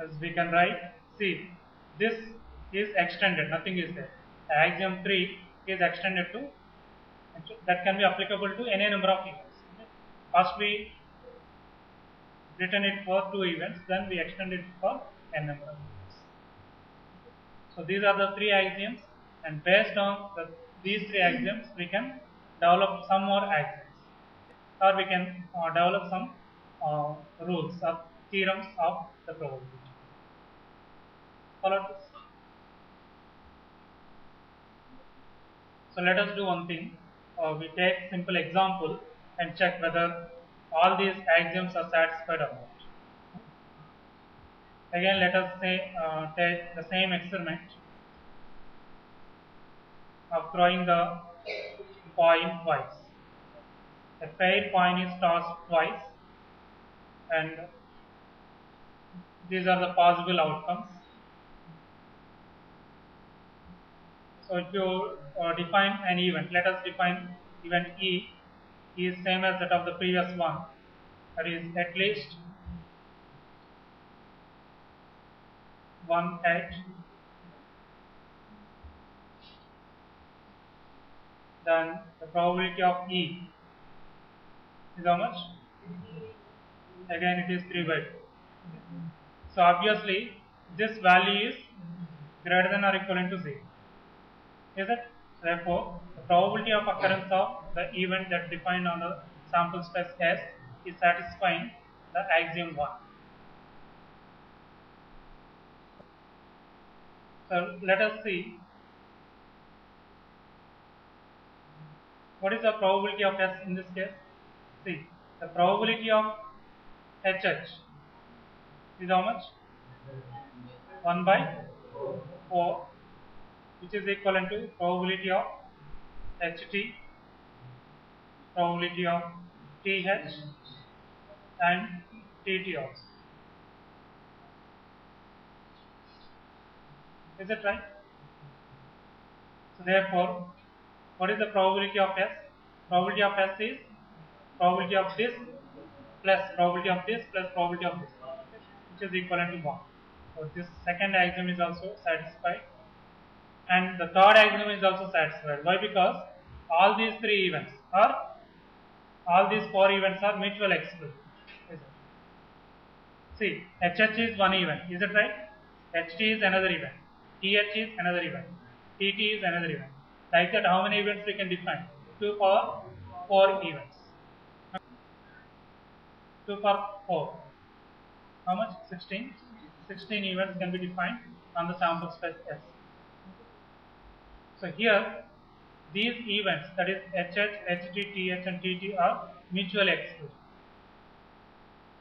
as we can write, see, this is extended, nothing is there. Axiom 3 is extended to, that can be applicable to any number of events. Okay? First we written it for 2 events, then we extend it for n number of events. So these are the 3 axioms, and based on these 3 axioms, we can develop some more axioms, or we can develop some rules or theorems of the probability. Follow this. So let us do one thing. We take simple example and check whether all these axioms are satisfied or not. Again, let us say take the same experiment of throwing the coin twice. A pair coin is tossed twice, and these are the possible outcomes. So if you define an event, let us define event E is same as that of the previous one, that is at least one edge, then the probability of E is how much? Again it is 3 by 2. So obviously this value is greater than or equivalent to 0. Is it? Therefore, the probability of occurrence of the event that defined on the sample space S is satisfying the axiom 1. So let us see what is the probability of S in this case. See, the probability of HH is how much? 1 by 4, which is equivalent to probability of HT, probability of TH, and TT also. Is it right? So therefore, what is the probability of S? Probability of S is probability of this plus probability of this plus probability of this, which is equivalent to 1. So this second axiom is also satisfied, and the third axiom is also satisfied. Why? Because all these 3 events are, all these 4 events are mutual exclusive. See, HH is one event, is it right? HT is another event, TH is another event, TT is another event. Like that, how many events we can define? 2 for 4 events. 2 for 4. How much? 16. 16 events can be defined on the sample space S. So here, these events, that is HH, HT, TH and TT are mutually exclusive.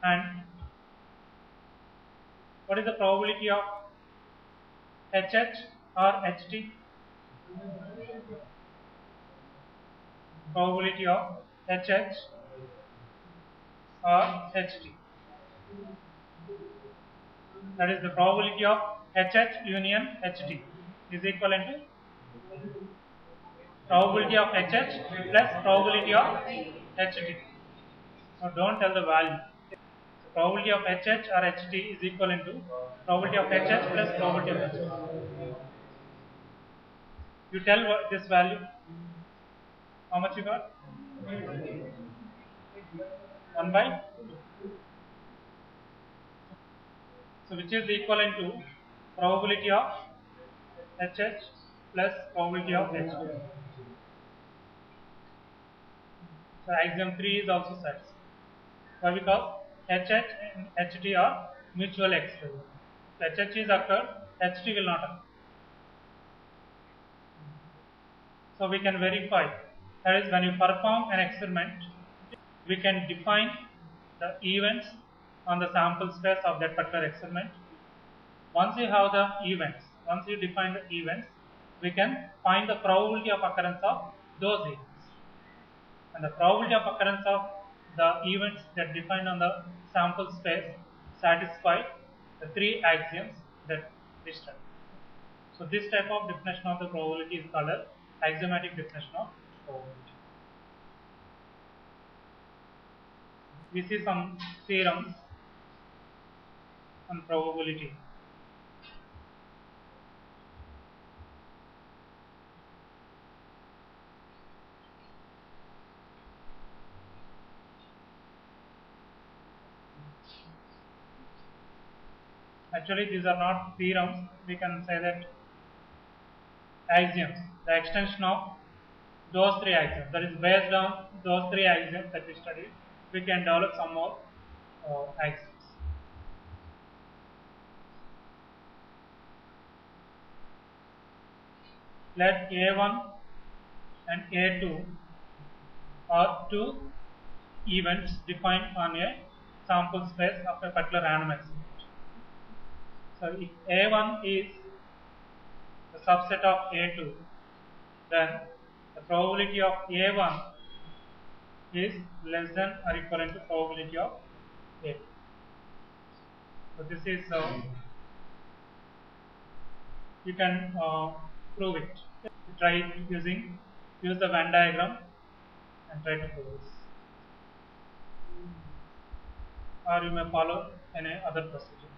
And what is the probability of HH or HT? Probability of HH or HT. That is the probability of HH union HT is equivalent to probability of HH plus probability of HT. So don't tell the value. So probability of HH or HT is equivalent to probability of HH plus probability of HT. You tell what this value. How much you got? 1 by. So which is equivalent to probability of HH plus probability of HT. So axiom 3 is also satisfied. Why? Because HH and HT are mutual exclusive. If HH is occurred, HT will not occur. So we can verify. That is, when you perform an experiment, we can define the events on the sample space of that particular experiment. Once you have the events, once you define the events, we can find the probability of occurrence of those events. And the probability of occurrence of the events that defined on the sample space satisfy the 3 axioms that we studied. So this type of definition of the probability is called as axiomatic definition of probability. We see some theorems. on probability. Actually, these are not theorems. We can say that axioms, the extension of those three axioms. That is based on those three axioms that we studied. We can develop some more axioms. Let A1 and A2 are two events defined on a sample space of a particular random experiment. So if A1 is the subset of A2, then the probability of A1 is less than or equivalent to probability of A2. So this is you can prove it. Try use the Venn diagram and try to prove this. Or you may follow any other procedure.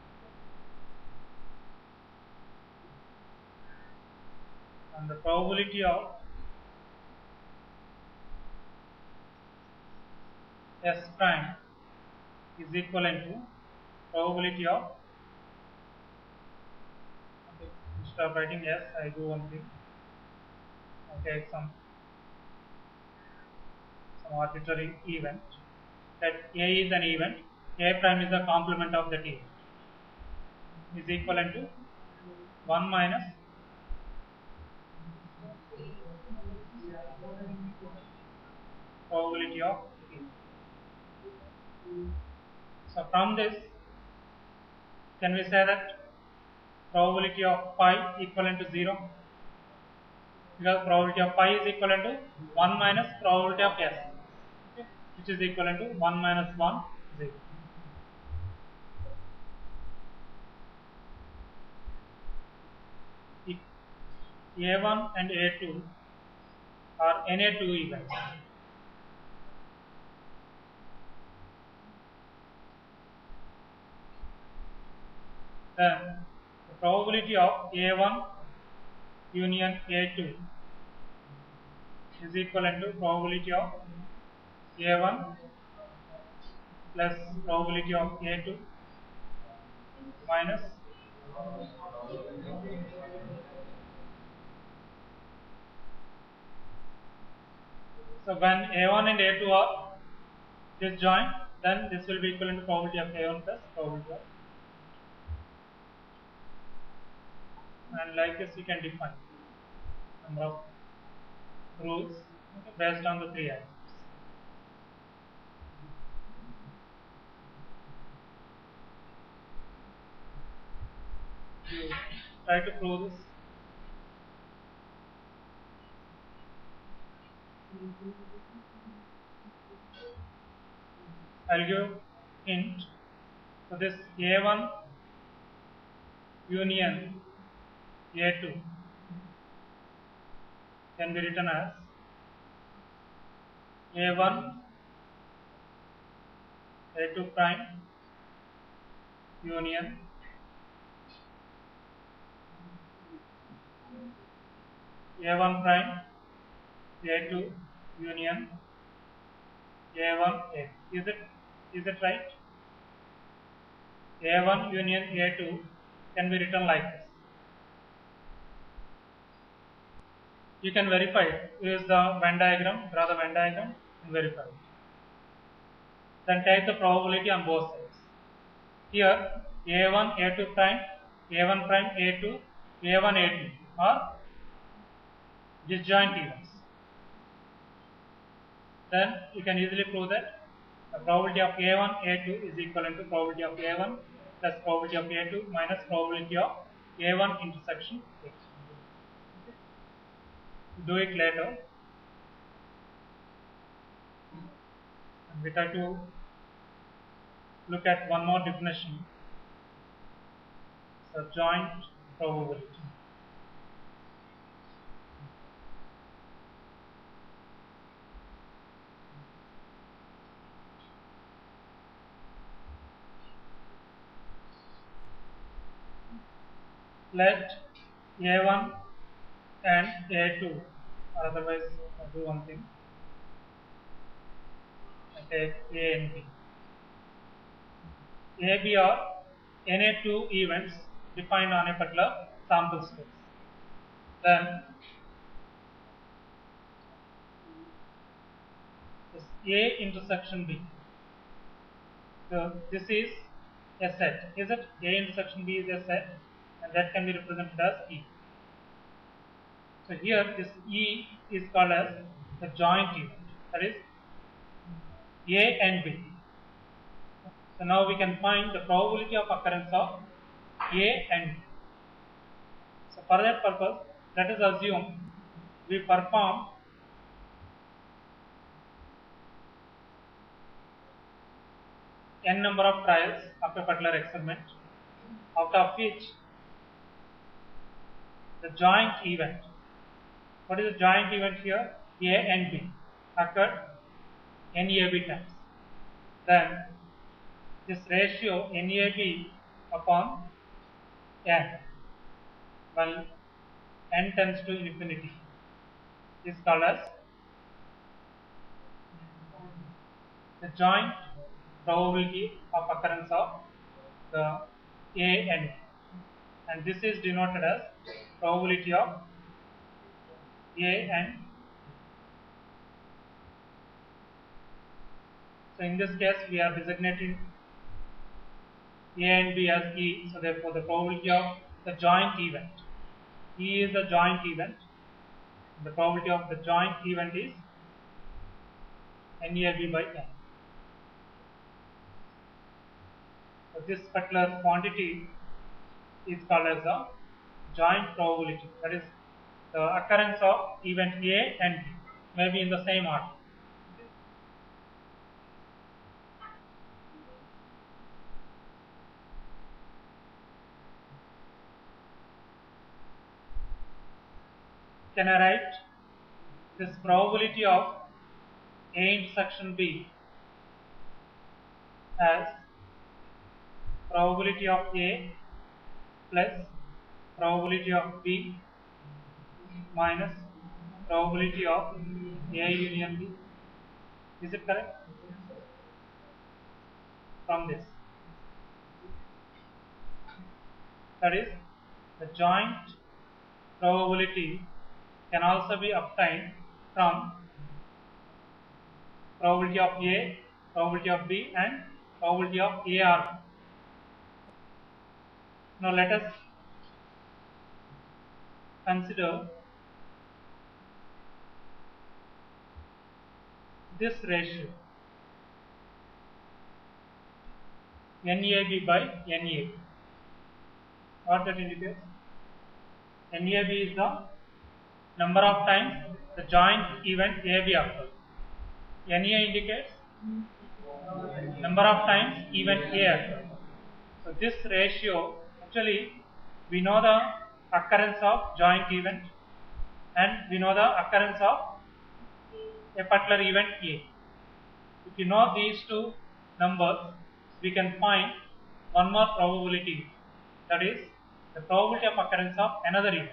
And the probability of S prime is equivalent to probability of, okay, instead of writing S, I do one thing. I take some arbitrary event. That A is an event, A prime is the complement of that event, is equivalent to 1 minus probability of E. So from this, can we say that probability of phi equivalent to 0? Because probability of phi is equivalent to 1 minus probability of S, okay, which is equivalent to 1 minus 1, 0. If A1 and A2 are NA2 events, then the probability of A1 union A2 is equivalent to probability of A1 plus probability of A2 minus so when A1 and A2 are disjoint, then this will be equivalent to probability of A1 plus probability of, and like this we can define number of rules, okay, based on the three axioms. You try to prove this. I'll give hint. So this A1 union A2 can be written as A1 A2 prime union A1 prime A2 union A1 A. Is it right? A1 union A2 can be written like this. You can verify it. Use the Venn diagram, draw the Venn diagram and verify it. Then take the probability on both sides. Here A1 A2 prime, A1 prime A2, A1 A2 are disjoint events. Then you can easily prove that the probability of A1 A2 is equivalent to probability of A1 plus probability of A2 minus probability of A1 intersection A2. Do it later. And we try to look at one more definition. So joint probability. let A1 and A2, or otherwise I'll do one thing, I take A and B. A, B are any two events defined on a particular sample space. Then this A intersection B. So this is a set. Is it? A intersection B is a set, and that can be represented as E. So here this E is called as the joint event. That is A and B. So now we can find the probability of occurrence of A and B. So for that purpose, let us assume we perform n number of trials of a particular experiment, out of which the joint event, what is the joint event here? A and B occurred NAB times. Then this ratio NAB upon n, when n tends to infinity, is called as the joint probability of occurrence of the A and B, and this is denoted as probability of A and B. So in this case we are designating A and B as E, so therefore the probability of the joint event, E is the joint event, the probability of the joint event is NAB by n. So this particular quantity is called as the joint probability, that is the occurrence of event A and B, maybe in the same order. Can I write this probability of A intersection B as probability of A plus probability of B minus probability of A union B? Is it correct? From this, that is, the joint probability can also be obtained from probability of A, probability of B, and probability of A or B. Now let us consider this ratio NAB by NA. What that indicates? NAB is the number of times the joint event AB occurs. NA indicates number of times event A occurs. So this ratio, actually we know the occurrence of joint event and we know the occurrence of a particular event A. If you know these two numbers, we can find one more probability, that is the probability of occurrence of another event.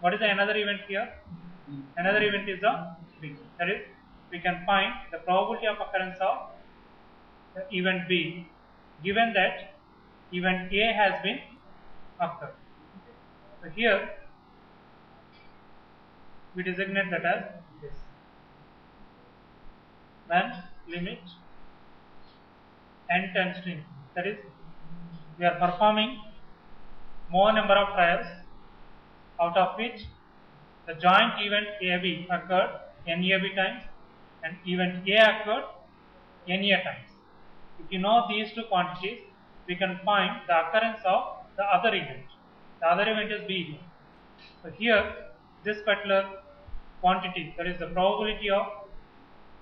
What is the another event here? Another event is the B. That is, we can find the probability of occurrence of the event B given that event A has been occurred. So here we designate that as this. When limit n tends to infinity, that is, we are performing more number of trials, out of which the joint event AB occurred NAB times and event A occurred NA times. If you know these two quantities, we can find the occurrence of the other event. The other event is B. So here, this particular quantity, that is the probability of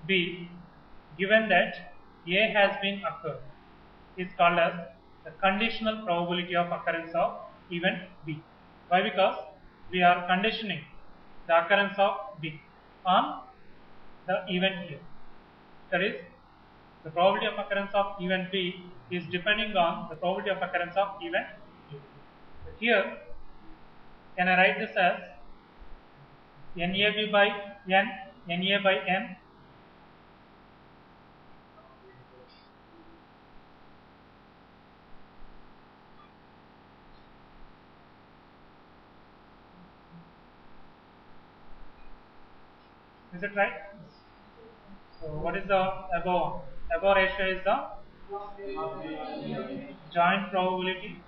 B, given that A has been occurred, is called as the conditional probability of occurrence of event B. Why? Because we are conditioning the occurrence of B on the event A. That is, the probability of occurrence of event B is depending on the probability of occurrence of event A. So here, can I write this as NAB by N, NA by N. Is it right? So what is the above? Above ratio is the joint probability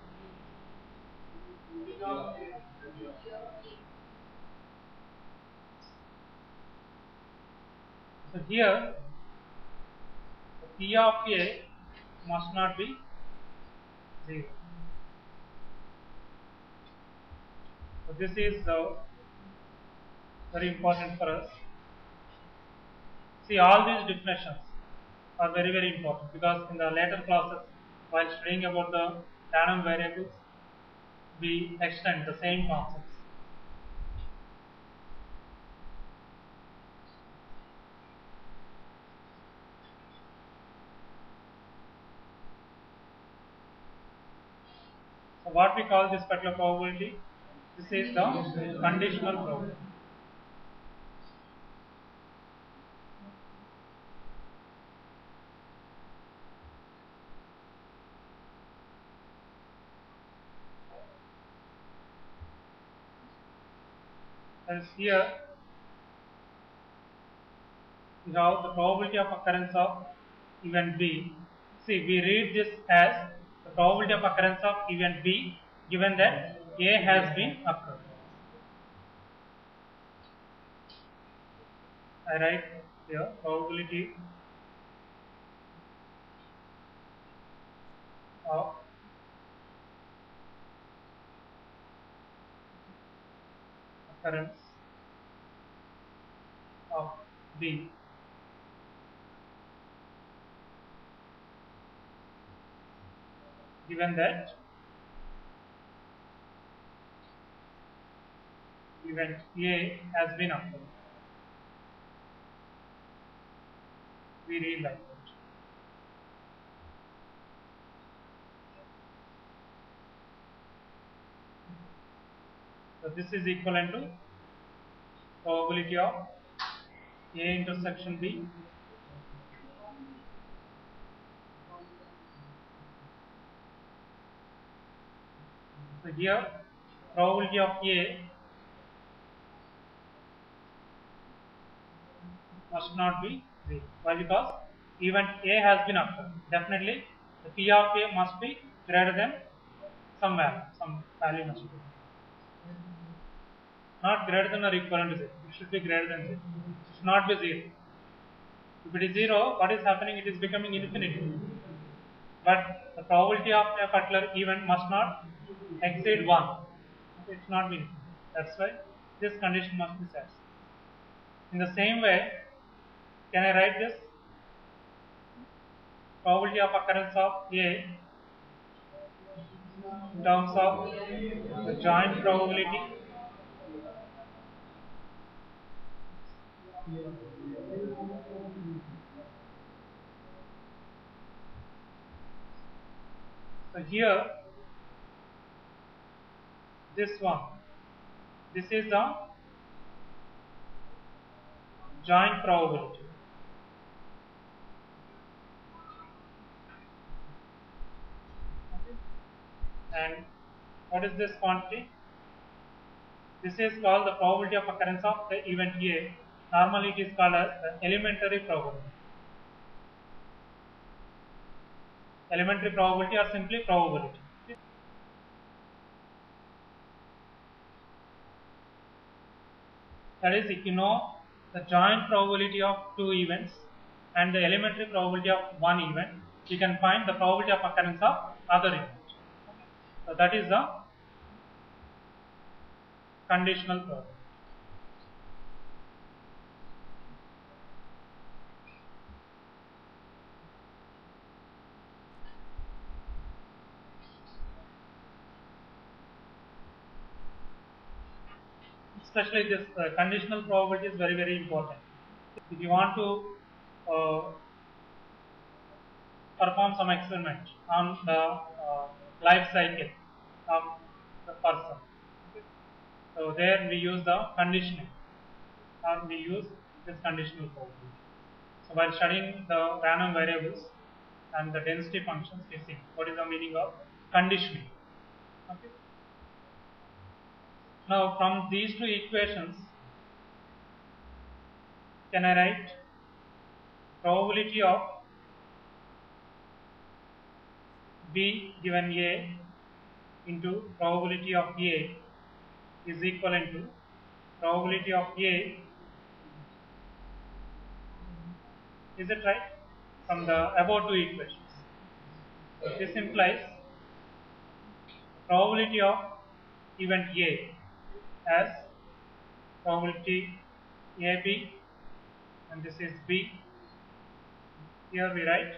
so here P of A must not be 0. So this is very important for us. See, all these definitions are very important because in the later classes, while studying about the random variables, we extend the same concepts. So what we call this particular probability? This is the conditional probability. And here we have the probability of occurrence of event B. See, we read this as the probability of occurrence of event B given that A has been occurred. I write here probability of occurrence of B given that event A has been occurred. We read like that. So this is equivalent to probability of A intersection B so here probability of A must not be 0. Why? Because event A has been occurred. Definitely the P of A must be greater than some value must be. Not greater than or equivalent to 0. It should be greater than 0. It should not be 0. If it is 0, what is happening? It is becoming infinity. But the probability of a particular event must not exceed 1. Okay, it's not be. That's why this condition must be satisfied. In the same way, can I write this? Probability of occurrence of A in terms of the joint probability so here this is the joint probability. And what is this quantity? This is called the probability of occurrence of the event A. Normally it is called as the elementary probability. Elementary probability or simply probability. That is, if you know the joint probability of two events and the elementary probability of one event, you can find the probability of occurrence of other event. So that is the conditional probability. Especially this conditional probability is very important. If you want to perform some experiment on the life cycle of the person, okay, So there we use the conditioning, or we use this conditional probability. So while studying the random variables and the density functions, we see what is the meaning of conditioning. Okay. Now from these two equations, can I write probability of B given A into probability of A is equivalent to probability of A, is it right? From the above two equations. This implies probability of event A as probability AB, and this is B. Here we write.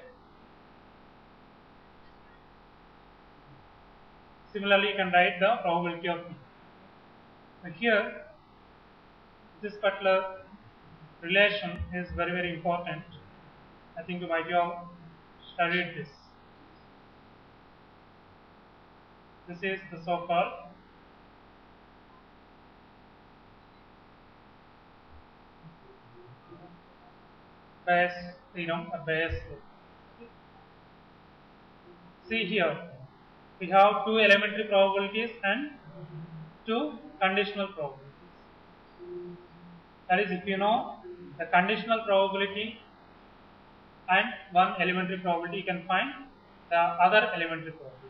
Similarly, you can write the probability of B. Now here, this particular relation is very important. I think you might have studied this. This is the so-called Bayes theorem or Bayes law. See here, we have two elementary probabilities and two conditional probabilities. That is, if you know the conditional probability and one elementary probability, you can find the other elementary probability.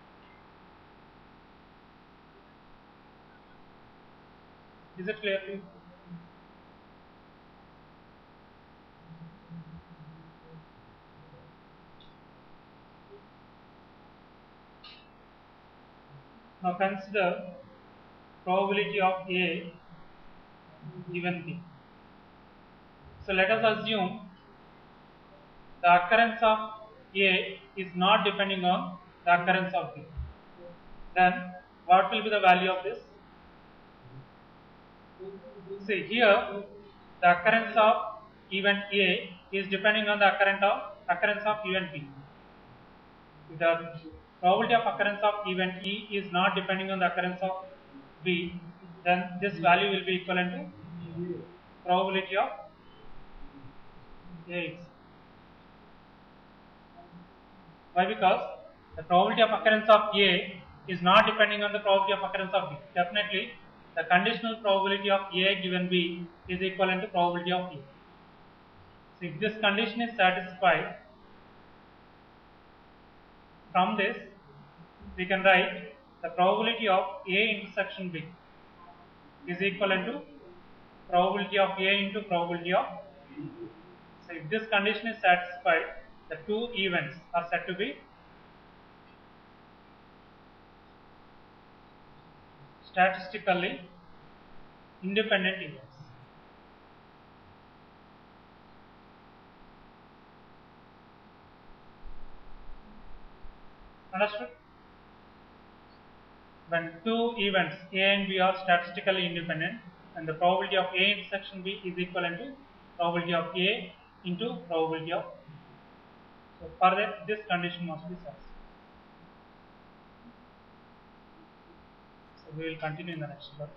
Is it clear to you? Now consider probability of A given B. So let us assume the occurrence of A is not depending on the occurrence of B. Then what will be the value of this? See here, the occurrence of event A is depending on the occurrence of event B. If the probability of occurrence of event E is not depending on the occurrence of B, then this value will be equivalent to probability of A. Why? Because the probability of occurrence of A is not depending on the probability of occurrence of B. Definitely, the conditional probability of A given B is equivalent to probability of A. So if this condition is satisfied, from this we can write the probability of A intersection B is equivalent to probability of A into probability of B. So if this condition is satisfied, the two events are said to be statistically independent events. Understood? When two events A and B are statistically independent, and the probability of A intersection B is equivalent to probability of A into probability of B. So for that, this condition must be satisfied. So we will continue in the next class.